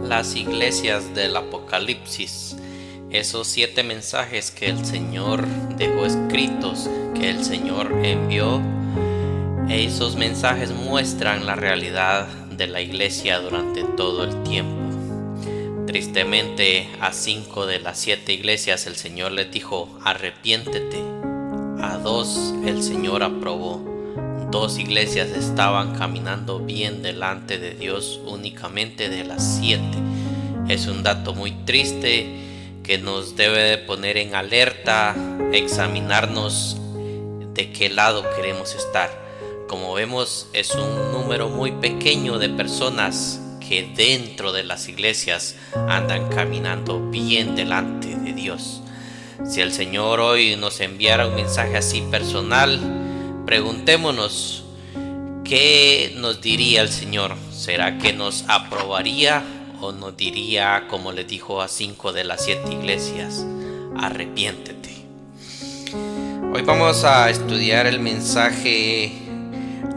las iglesias del Apocalipsis, esos 7 mensajes que el Señor dejó escritos, que el Señor envió. Esos mensajes muestran la realidad de la iglesia durante todo el tiempo. Tristemente, a 5 de las 7 iglesias el Señor les dijo: arrepiéntete. A 2 el Señor aprobó. 2 iglesias estaban caminando bien delante de Dios únicamente de las 7. Es un dato muy triste que nos debe de poner en alerta, examinarnos de qué lado queremos estar. Como vemos, es un número muy pequeño de personas que dentro de las iglesias andan caminando bien delante de Dios. Si el Señor hoy nos enviara un mensaje así personal, preguntémonos, ¿qué nos diría el Señor? ¿Será que nos aprobaría o nos diría, como le dijo a 5 de las 7 iglesias: arrepiéntete? Hoy vamos a estudiar el mensaje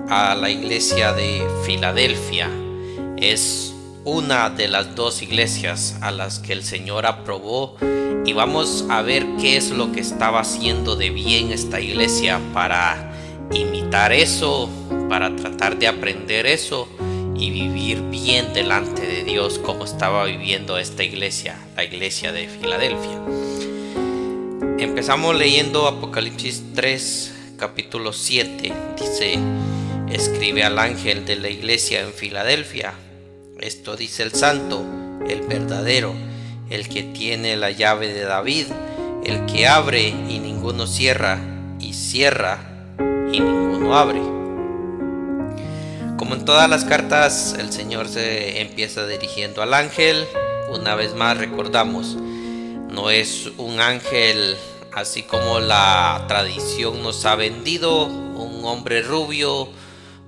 a la iglesia de Filadelfia. Es una de las 2 iglesias a las que el Señor aprobó, y vamos a ver qué es lo que estaba haciendo de bien esta iglesia para imitar eso, para tratar de aprender eso y vivir bien delante de Dios como estaba viviendo esta iglesia, la iglesia de Filadelfia. Empezamos leyendo Apocalipsis 3, capítulo 7. Dice: escribe al ángel de la iglesia en Filadelfia. Esto dice el santo, el verdadero, el que tiene la llave de David, el que abre y ninguno cierra, y cierra y ninguno abre. Como en todas las cartas, el Señor se empieza dirigiendo al ángel. Una vez más recordamos, no es un ángel así como la tradición nos ha vendido, un hombre rubio,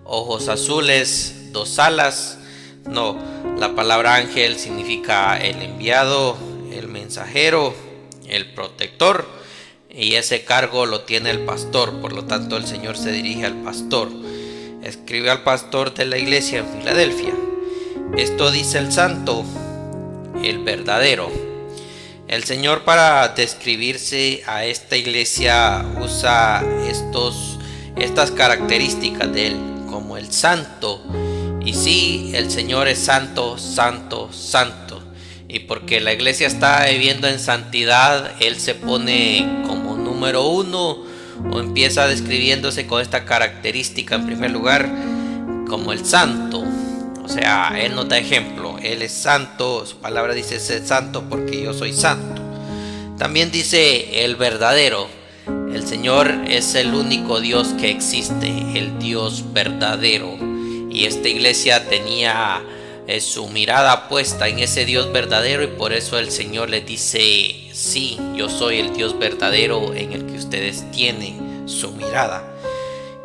ojos azules, 2 alas. No, la palabra ángel significa el enviado, el mensajero, el protector, y ese cargo lo tiene el pastor. Por lo tanto, el Señor se dirige al pastor. Escribe al pastor de la iglesia en Filadelfia. Esto dice el santo, el verdadero. El Señor, para describirse a esta iglesia, usa estas características de él, como el santo. Y sí, el Señor es santo, santo, santo. Y porque la iglesia está viviendo en santidad, Él se pone como número 1, o empieza describiéndose con esta característica en primer lugar, como el santo. O sea, Él nos da ejemplo. Él es santo, su palabra dice: sé santo porque yo soy santo. También dice el verdadero. El Señor es el único Dios que existe, el Dios verdadero. Y esta iglesia tenía su mirada puesta en ese Dios verdadero, y por eso el Señor les dice: sí, yo soy el Dios verdadero en el que ustedes tienen su mirada.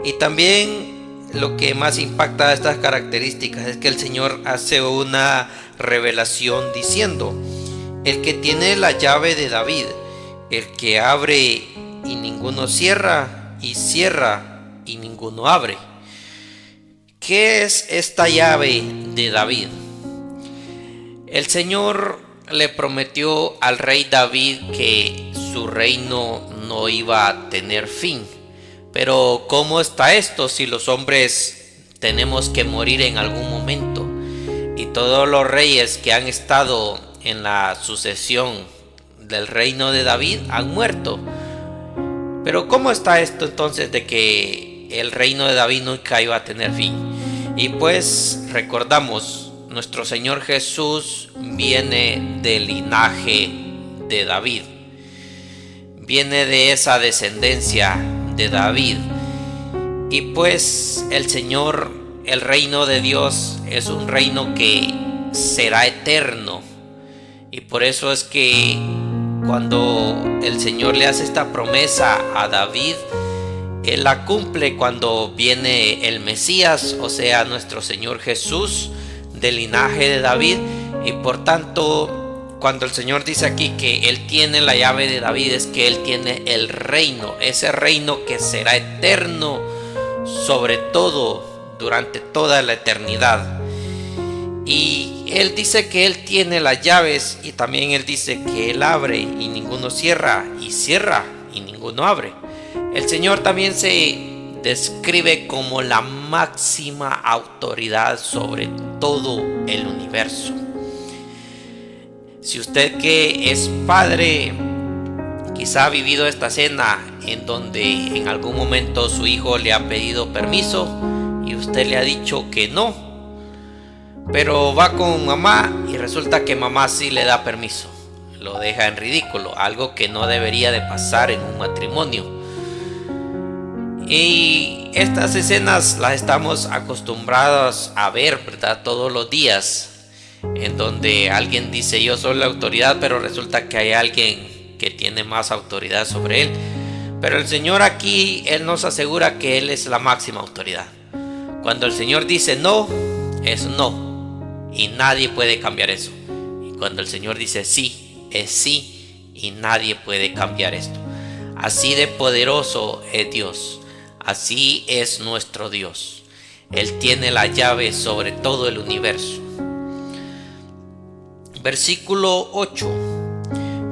Y también lo que más impacta de estas características es que el Señor hace una revelación diciendo: el que tiene la llave de David, el que abre y ninguno cierra, y cierra y ninguno abre. ¿Qué es esta llave de David? El Señor le prometió al rey David que su reino no iba a tener fin. Pero ¿cómo está esto si los hombres tenemos que morir en algún momento? Y todos los reyes que han estado en la sucesión del reino de David han muerto. Pero ¿cómo está esto entonces de que el reino de David nunca iba a tener fin? Y pues recordamos, nuestro Señor Jesús viene del linaje de David, viene de esa descendencia de David. Y pues el Señor, el reino de Dios, es un reino que será eterno. Y por eso es que cuando el Señor le hace esta promesa a David, Él la cumple cuando viene el Mesías, o sea, nuestro Señor Jesús, del linaje de David. Y por tanto, cuando el Señor dice aquí que Él tiene la llave de David, es que Él tiene el reino, ese reino que será eterno sobre todo durante toda la eternidad. Y Él dice que Él tiene las llaves, y también Él dice que Él abre y ninguno cierra, y cierra y ninguno abre. El Señor también se describe como la máxima autoridad sobre todo el universo. Si usted que es padre quizá ha vivido esta escena en donde en algún momento su hijo le ha pedido permiso y usted le ha dicho que no, pero va con mamá y resulta que mamá sí le da permiso, lo deja en ridículo, algo que no debería de pasar en un matrimonio. Y estas escenas las estamos acostumbrados a ver, ¿verdad? Todos los días, en donde alguien dice yo soy la autoridad, pero resulta que hay alguien que tiene más autoridad sobre él. Pero el Señor aquí, Él nos asegura que Él es la máxima autoridad. Cuando el Señor dice no, es no, y nadie puede cambiar eso. Y cuando el Señor dice sí, es sí, y nadie puede cambiar esto. Así de poderoso es Dios. Así es nuestro Dios. Él tiene la llave sobre todo el universo. Versículo 8.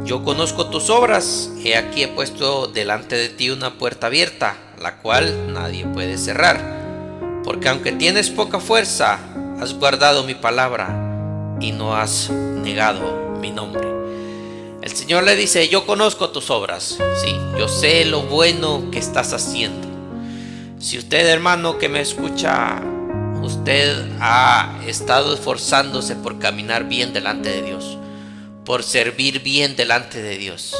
Yo conozco tus obras, he aquí he puesto delante de ti una puerta abierta, la cual nadie puede cerrar. Porque aunque tienes poca fuerza, has guardado mi palabra y no has negado mi nombre. El Señor le dice, yo conozco tus obras, sí, yo sé lo bueno que estás haciendo. Si usted, hermano, que me escucha, usted ha estado esforzándose por caminar bien delante de Dios, por servir bien delante de Dios,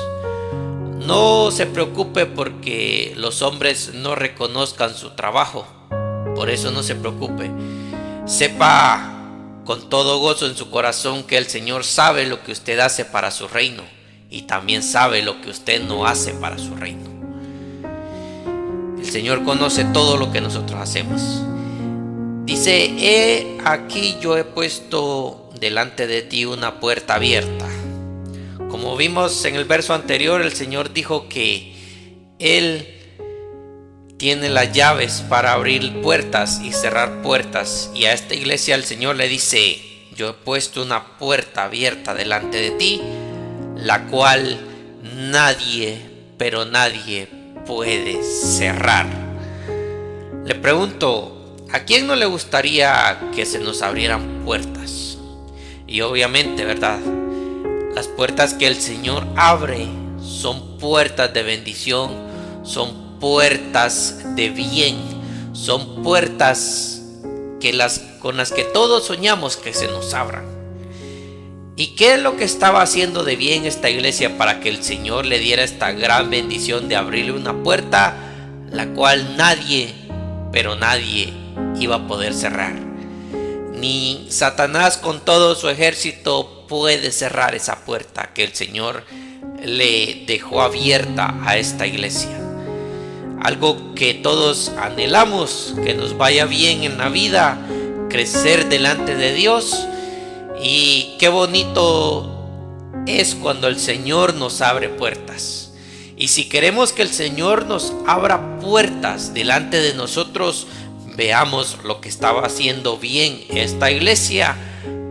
no se preocupe porque los hombres no reconozcan su trabajo. Por eso no se preocupe. Sepa con todo gozo en su corazón que el Señor sabe lo que usted hace para su reino y también sabe lo que usted no hace para su reino. El Señor conoce todo lo que nosotros hacemos. Dice, he aquí yo he puesto delante de ti una puerta abierta. Como vimos en el verso anterior, el Señor dijo que Él tiene las llaves para abrir puertas y cerrar puertas. Y a esta iglesia el Señor le dice, yo he puesto una puerta abierta delante de ti, la cual nadie, pero nadie puede cerrar. Le pregunto, ¿a quién no le gustaría que se nos abrieran puertas? Y obviamente, ¿verdad? Las puertas que el Señor abre son puertas de bendición, son puertas de bien, son puertas con las que todos soñamos que se nos abran. ¿Y qué es lo que estaba haciendo de bien esta iglesia para que el Señor le diera esta gran bendición de abrirle una puerta, la cual nadie, pero nadie iba a poder cerrar? Ni Satanás con todo su ejército puede cerrar esa puerta que el Señor le dejó abierta a esta iglesia. Algo que todos anhelamos, que nos vaya bien en la vida, crecer delante de Dios. Y qué bonito es cuando el Señor nos abre puertas. Y si queremos que el Señor nos abra puertas delante de nosotros, veamos lo que estaba haciendo bien esta iglesia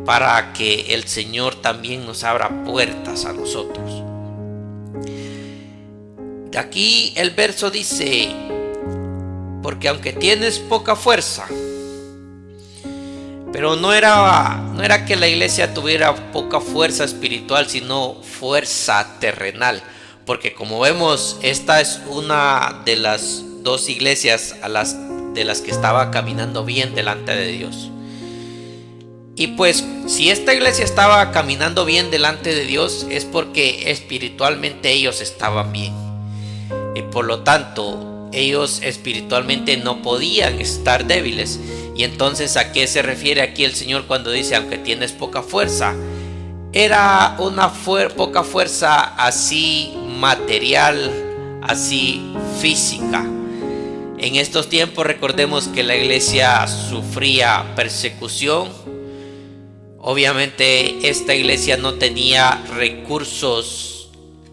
para que el Señor también nos abra puertas a nosotros. De aquí el verso dice, porque aunque tienes poca fuerza, pero no era que la iglesia tuviera poca fuerza espiritual, sino fuerza terrenal, porque como vemos, esta es una de las dos iglesias de las que estaba caminando bien delante de Dios. Y pues si esta iglesia estaba caminando bien delante de Dios, es porque espiritualmente ellos estaban bien. Y por lo tanto, ellos espiritualmente no podían estar débiles. Y entonces, ¿a qué se refiere aquí el Señor cuando dice, aunque tienes poca fuerza? Era una poca fuerza así material, así física. En estos tiempos recordemos que la iglesia sufría persecución. Obviamente esta iglesia no tenía recursos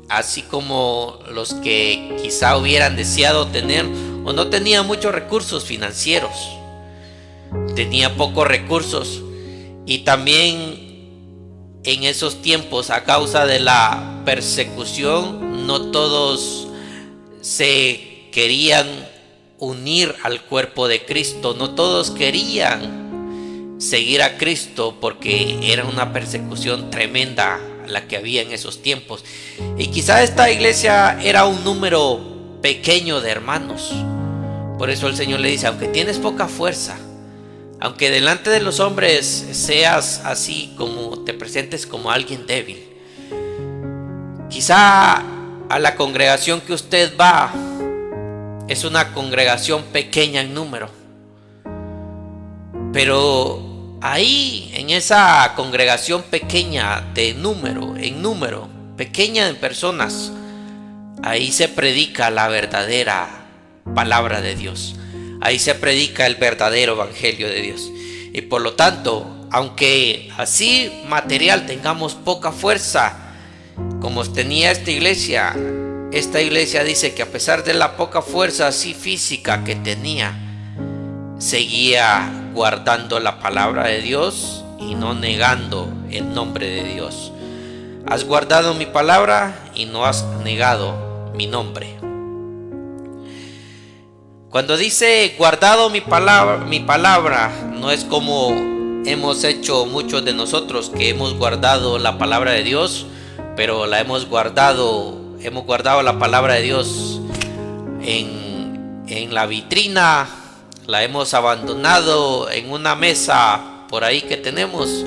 así como los que quizá hubieran deseado tener, o no tenía muchos recursos financieros. Tenía pocos recursos Y también en esos tiempos, a causa de la persecución, no todos se querían unir al cuerpo de Cristo, no todos querían seguir a Cristo porque era una persecución tremenda la que había en esos tiempos. Y quizá esta iglesia era un número pequeño de hermanos. Por eso el Señor le dice: aunque tienes poca fuerza, aunque delante de los hombres seas así, como te presentes como alguien débil, quizá a la congregación que usted va es una congregación pequeña en número, pero ahí en esa congregación pequeña de número, pequeña en personas, ahí se predica la verdadera palabra de Dios. Ahí se predica el verdadero evangelio de Dios. Y por lo tanto, aunque así material tengamos poca fuerza, como tenía esta iglesia dice que a pesar de la poca fuerza así física que tenía, seguía guardando la palabra de Dios y no negando el nombre de Dios. Has guardado mi palabra y no has negado mi nombre. Cuando dice guardado mi palabra, no es como hemos hecho muchos de nosotros, que hemos guardado la palabra de Dios, pero hemos guardado la palabra de Dios en la vitrina, la hemos abandonado en una mesa por ahí que tenemos.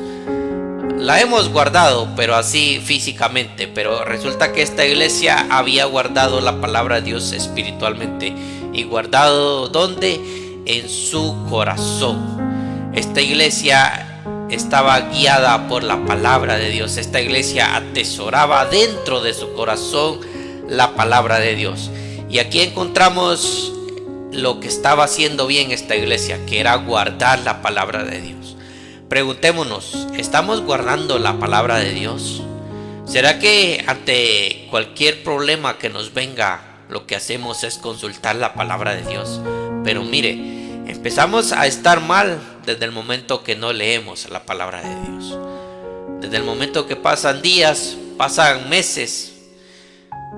La hemos guardado, pero así físicamente. Pero resulta que esta iglesia había guardado la palabra de Dios espiritualmente. ¿Y guardado dónde? En su corazón. Esta iglesia estaba guiada por la palabra de Dios. Esta iglesia atesoraba dentro de su corazón la palabra de Dios. Y aquí encontramos lo que estaba haciendo bien esta iglesia, que era guardar la palabra de Dios. Preguntémonos, ¿estamos guardando la palabra de Dios? ¿Será que ante cualquier problema que nos venga, lo que hacemos es consultar la palabra de Dios? Pero mire, empezamos a estar mal desde el momento que no leemos la palabra de Dios. Desde el momento que pasan días, pasan meses,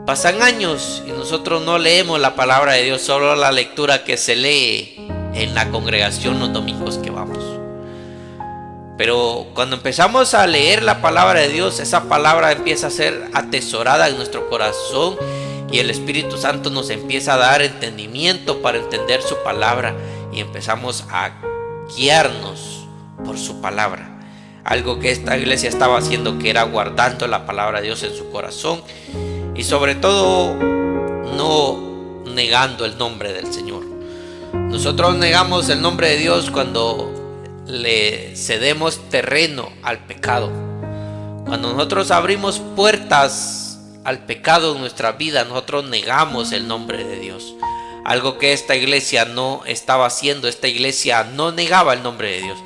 pasan años y nosotros no leemos la palabra de Dios, solo la lectura que se lee en la congregación los domingos que vamos. Pero cuando empezamos a leer la palabra de Dios, esa palabra empieza a ser atesorada en nuestro corazón y el Espíritu Santo nos empieza a dar entendimiento para entender su palabra y empezamos a guiarnos por su palabra. Algo que esta iglesia estaba haciendo, que era guardando la palabra de Dios en su corazón y sobre todo no negando el nombre del Señor. Nosotros negamos el nombre de Dios cuando le cedemos terreno al pecado. Cuando nosotros abrimos puertas al pecado en nuestra vida, nosotros negamos el nombre de Dios. Algo que esta iglesia no estaba haciendo. Esta iglesia no negaba el nombre de Dios.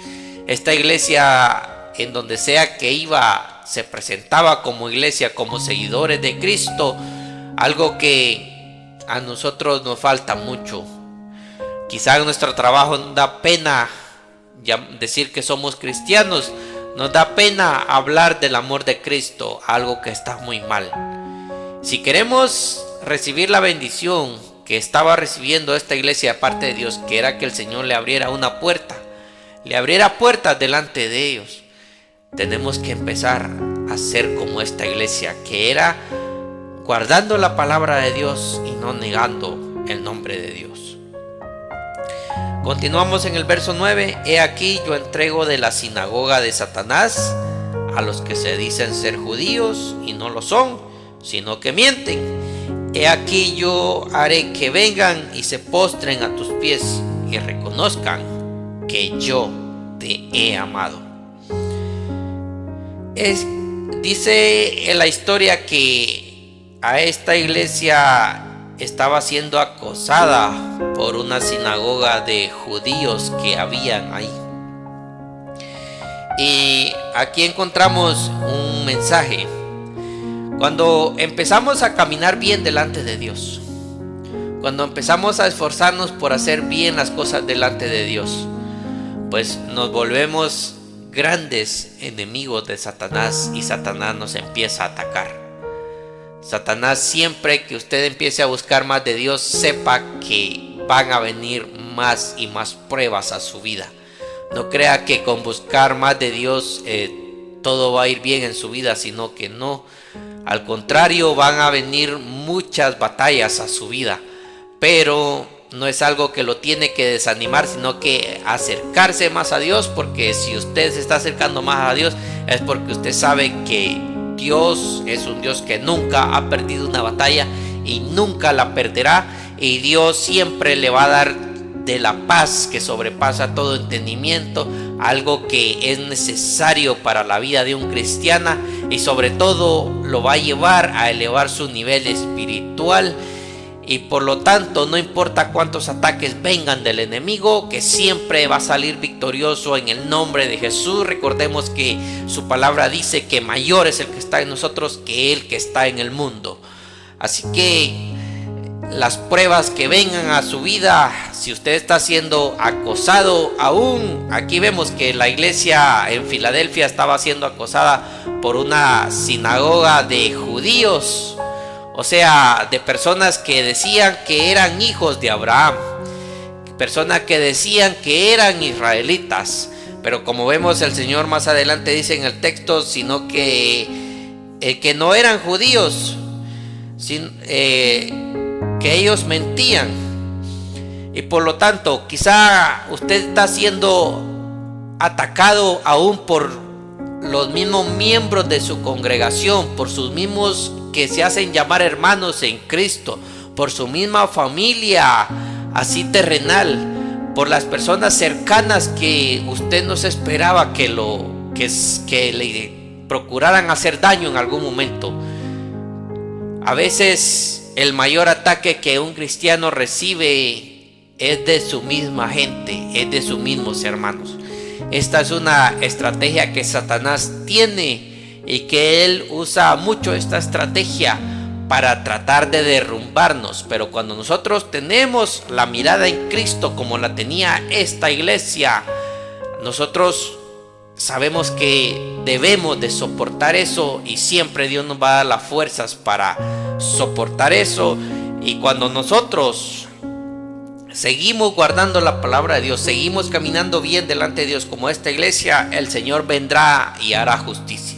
Esta iglesia, en donde sea que iba, se presentaba como iglesia, como seguidores de Cristo. Algo que a nosotros nos falta mucho. Quizá en nuestro trabajo nos da pena decir que somos cristianos, nos da pena hablar del amor de Cristo, algo que está muy mal. Si queremos recibir la bendición que estaba recibiendo esta iglesia de parte de Dios, que era que el Señor le abriera una puerta, le abriera puertas delante de ellos, tenemos que empezar a ser como esta iglesia, que era guardando la palabra de Dios y no negando el nombre de Dios. Continuamos en el verso 9. He aquí yo entrego de la sinagoga de Satanás a los que se dicen ser judíos y no lo son, sino que mienten. He aquí yo haré que vengan y se postren a tus pies y reconozcan que yo te he amado. Dice en la historia que a esta iglesia estaba siendo acosada por una sinagoga de judíos que habían ahí. Y aquí encontramos un mensaje. Cuando empezamos a caminar bien delante de Dios, cuando empezamos a esforzarnos por hacer bien las cosas delante de Dios, pues nos volvemos grandes enemigos de Satanás y Satanás nos empieza a atacar. Satanás, siempre que usted empiece a buscar más de Dios, sepa que van a venir más y más pruebas a su vida. No crea que con buscar más de Dios todo va a ir bien en su vida, sino que no. Al contrario, van a venir muchas batallas a su vida, pero no es algo que lo tiene que desanimar, sino que acercarse más a Dios, porque si usted se está acercando más a Dios es porque usted sabe que Dios es un Dios que nunca ha perdido una batalla y nunca la perderá, y Dios siempre le va a dar de la paz que sobrepasa todo entendimiento, algo que es necesario para la vida de un cristiano, y sobre todo lo va a llevar a elevar su nivel espiritual. Y por lo tanto, no importa cuántos ataques vengan del enemigo, que siempre va a salir victorioso en el nombre de Jesús. Recordemos que su palabra dice que mayor es el que está en nosotros que el que está en el mundo. Así que las pruebas que vengan a su vida, si usted está siendo acosado aún, aquí vemos que la iglesia en Filadelfia estaba siendo acosada por una sinagoga de judíos. O sea, de personas que decían que eran hijos de Abraham, personas que decían que eran israelitas. Pero como vemos, el Señor más adelante dice en el texto, sino que no eran judíos, que ellos mentían. Y por lo tanto, quizá usted está siendo atacado aún por los mismos miembros de su congregación, por sus mismos que se hacen llamar hermanos en Cristo, por su misma familia así terrenal, por las personas cercanas que usted no se esperaba que le procuraran hacer daño en algún momento. A veces el mayor ataque que un cristiano recibe es de su misma gente, es de sus mismos hermanos. Esta es una estrategia que Satanás tiene, y que él usa mucho esta estrategia para tratar de derrumbarnos. Pero cuando nosotros tenemos la mirada en Cristo, como la tenía esta iglesia, nosotros sabemos que debemos de soportar eso, y siempre Dios nos va a dar las fuerzas para soportar eso. Y cuando nosotros seguimos guardando la palabra de Dios, seguimos caminando bien delante de Dios como esta iglesia, el Señor vendrá y hará justicia.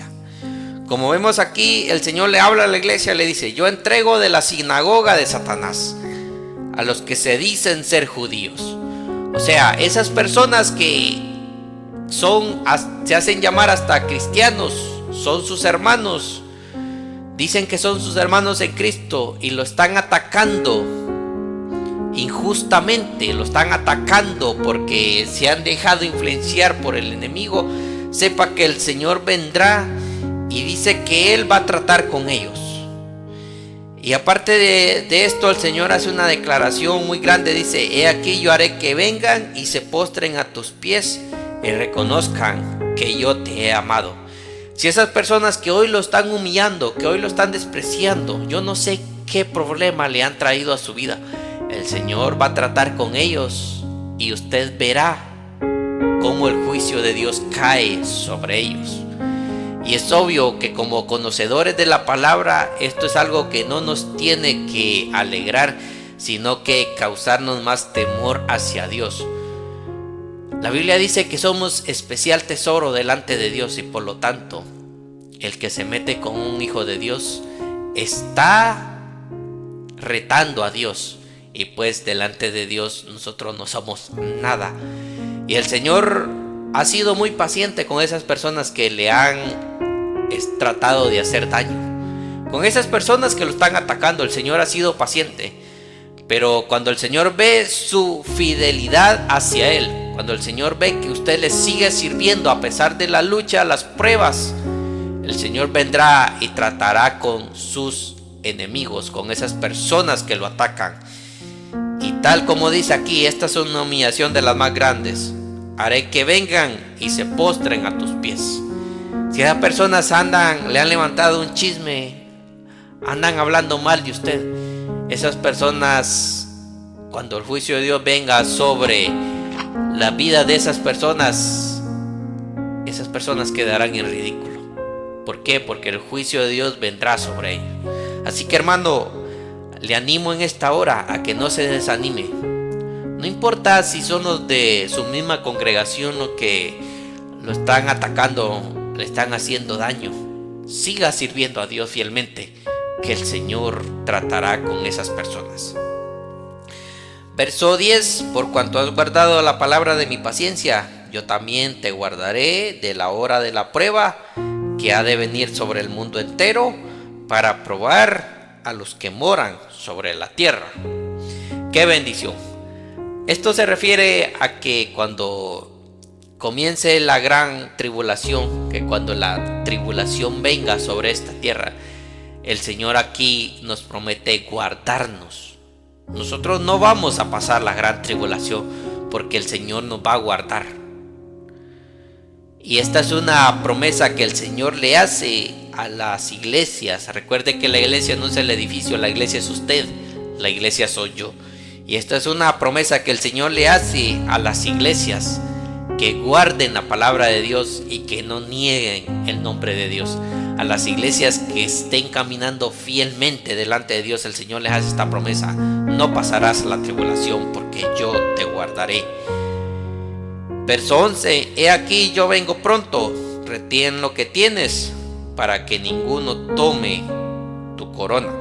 Como vemos aquí, el Señor le habla a la iglesia, le dice: yo entrego de la sinagoga de Satanás a los que se dicen ser judíos. O sea, esas personas que se hacen llamar hasta cristianos, son sus hermanos, dicen que son sus hermanos en Cristo, y lo están atacando injustamente, lo están atacando porque se han dejado influenciar por el enemigo. Sepa que el Señor vendrá y dice que Él va a tratar con ellos. Y aparte de esto, el Señor hace una declaración muy grande. Dice: he aquí, yo haré que vengan y se postren a tus pies y reconozcan que yo te he amado. Si esas personas que hoy lo están humillando, que hoy lo están despreciando, yo no sé qué problema le han traído a su vida, el Señor va a tratar con ellos, y usted verá cómo el juicio de Dios cae sobre ellos. Y es obvio que como conocedores de la palabra, esto es algo que no nos tiene que alegrar, sino que causarnos más temor hacia Dios. La Biblia dice que somos especial tesoro delante de Dios, y por lo tanto, el que se mete con un hijo de Dios está retando a Dios, y pues delante de Dios nosotros no somos nada. Y el Señor ha sido muy paciente con esas personas que le han tratado de hacer daño. Con esas personas que lo están atacando, el Señor ha sido paciente. Pero cuando el Señor ve su fidelidad hacia Él, cuando el Señor ve que usted le sigue sirviendo a pesar de la lucha, las pruebas, el Señor vendrá y tratará con sus enemigos, con esas personas que lo atacan. Y tal como dice aquí, esta es una humillación de las más grandes: haré que vengan y se postren a tus pies. Si esas personas le han levantado un chisme, andan hablando mal de usted, esas personas, cuando el juicio de Dios venga sobre la vida de esas personas, esas personas quedarán en ridículo. ¿Por qué? Porque el juicio de Dios vendrá sobre ellos. Así que, hermano, le animo en esta hora a que no se desanime. No importa si son los de su misma congregación los que lo están atacando, le están haciendo daño. Siga sirviendo a Dios fielmente, que el Señor tratará con esas personas. Verso 10: por cuanto has guardado la palabra de mi paciencia, yo también te guardaré de la hora de la prueba que ha de venir sobre el mundo entero, para probar a los que moran sobre la tierra. ¡Qué bendición! Esto se refiere a que cuando comience la gran tribulación, que cuando la tribulación venga sobre esta tierra, el Señor aquí nos promete guardarnos. Nosotros no vamos a pasar la gran tribulación, porque el Señor nos va a guardar. Y esta es una promesa que el Señor le hace a las iglesias. Recuerde que la iglesia no es el edificio, la iglesia es usted, la iglesia soy yo. Y esta es una promesa que el Señor le hace a las iglesias, que guarden la palabra de Dios y que no nieguen el nombre de Dios. A las iglesias que estén caminando fielmente delante de Dios, el Señor les hace esta promesa: no pasarás la tribulación, porque yo te guardaré. Verso 11: he aquí yo vengo pronto, retén lo que tienes, para que ninguno tome tu corona.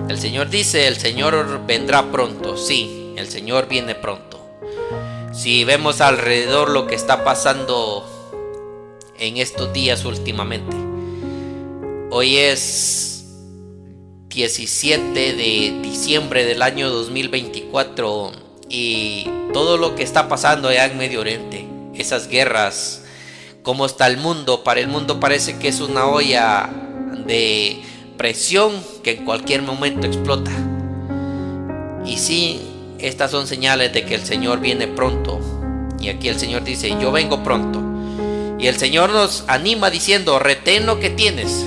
El Señor dice, el Señor vendrá pronto. Sí, el Señor viene pronto. Si vemos alrededor lo que está pasando en estos días últimamente, hoy es 17 de diciembre del año 2024 y todo lo que está pasando allá en Medio Oriente, esas guerras, cómo está el mundo. Para el mundo parece que es una olla de presión que en cualquier momento explota. Y sí, estas son señales de que el Señor viene pronto. Y aquí el Señor dice, yo vengo pronto. Y el Señor nos anima diciendo, retén lo que tienes.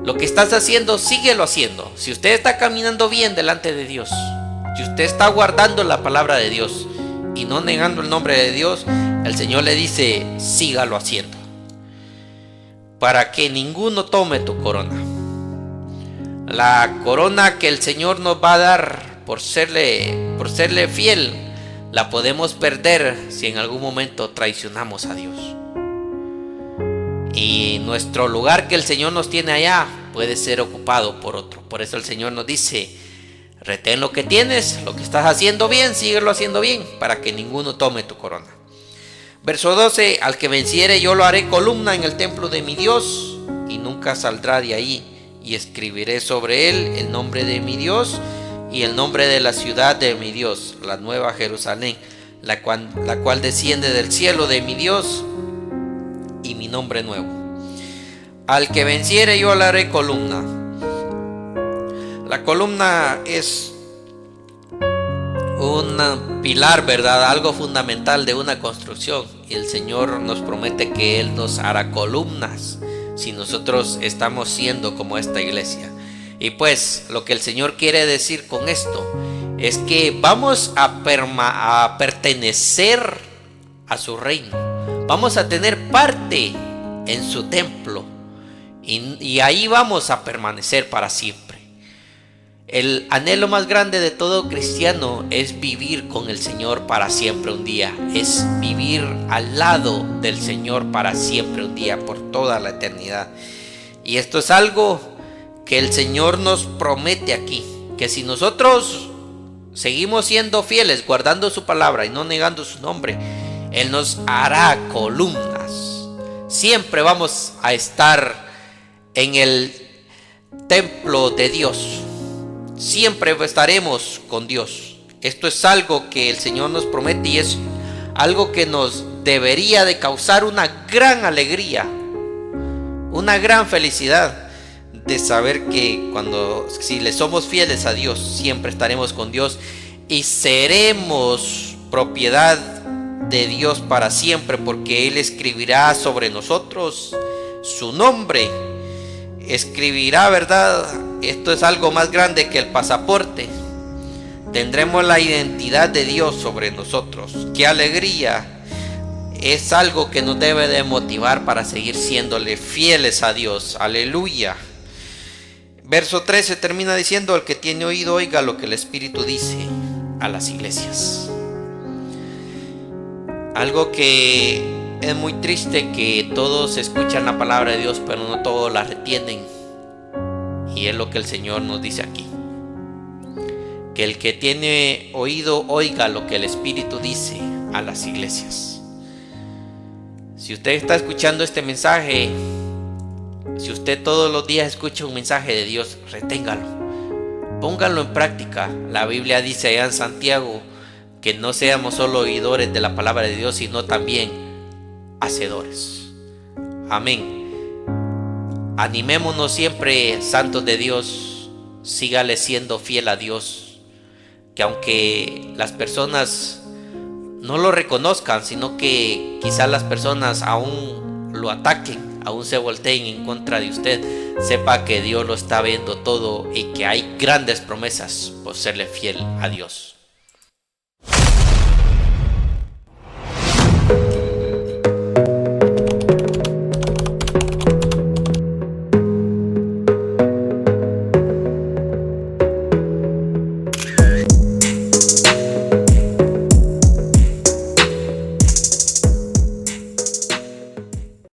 Lo que estás haciendo, síguelo haciendo. Si usted está caminando bien delante de Dios, si usted está guardando la palabra de Dios y no negando el nombre de Dios, el Señor le dice, sígalo haciendo, para que ninguno tome tu corona. La corona que el Señor nos va a dar por serle fiel, la podemos perder si en algún momento traicionamos a Dios. Y nuestro lugar que el Señor nos tiene allá puede ser ocupado por otro. Por eso el Señor nos dice, retén lo que tienes, lo que estás haciendo bien, síguelo haciendo bien, para que ninguno tome tu corona. Verso 12, al que venciere yo lo haré columna en el templo de mi Dios, y nunca saldrá de ahí. Y escribiré sobre él el nombre de mi Dios y el nombre de la ciudad de mi Dios, la nueva Jerusalén, la cual desciende del cielo de mi Dios, y mi nombre nuevo. Al que venciere yo le haré columna. La columna es un pilar, ¿verdad? Algo fundamental de una construcción. Y el Señor nos promete que Él nos hará columnas si nosotros estamos siendo como esta iglesia. Y pues lo que el Señor quiere decir con esto es que vamos a pertenecer a su reino. Vamos a tener parte en su templo y ahí vamos a permanecer para siempre. El anhelo más grande de todo cristiano es vivir con el Señor para siempre un día. Es vivir al lado del Señor para siempre un día, por toda la eternidad. Y esto es algo que el Señor nos promete aquí, que si nosotros seguimos siendo fieles, guardando su palabra y no negando su nombre, Él nos hará columnas. Siempre vamos a estar en el templo de Dios. Siempre estaremos con Dios. Esto es algo que el Señor nos promete y es algo que nos debería de causar una gran alegría, una gran felicidad de saber que si le somos fieles a Dios, siempre estaremos con Dios y seremos propiedad de Dios para siempre, porque Él escribirá sobre nosotros su nombre. Escribirá, ¿verdad? Esto es algo más grande que el pasaporte. Tendremos la identidad de Dios sobre nosotros. ¡Qué alegría! es algo que nos debe de motivar para seguir siéndole fieles a Dios. Aleluya. Verso 13 termina diciendo: el que tiene oído oiga lo que el Espíritu dice a las iglesias. Algo que es muy triste, que todos escuchan la palabra de Dios, pero no todos la retienen. Y es lo que el Señor nos dice aquí: que el que tiene oído oiga lo que el Espíritu dice a las iglesias. Si usted está escuchando este mensaje, si usted todos los días escucha un mensaje de Dios, reténgalo, póngalo en práctica. La Biblia dice allá en Santiago que no seamos solo oidores de la palabra de Dios, sino también hacedores. Amén. Animémonos siempre, santos de Dios. Sígale siendo fiel a Dios, que aunque las personas no lo reconozcan, sino que quizás las personas aún lo ataquen, aún se volteen en contra de usted, sepa que Dios lo está viendo todo y que hay grandes promesas por serle fiel a Dios.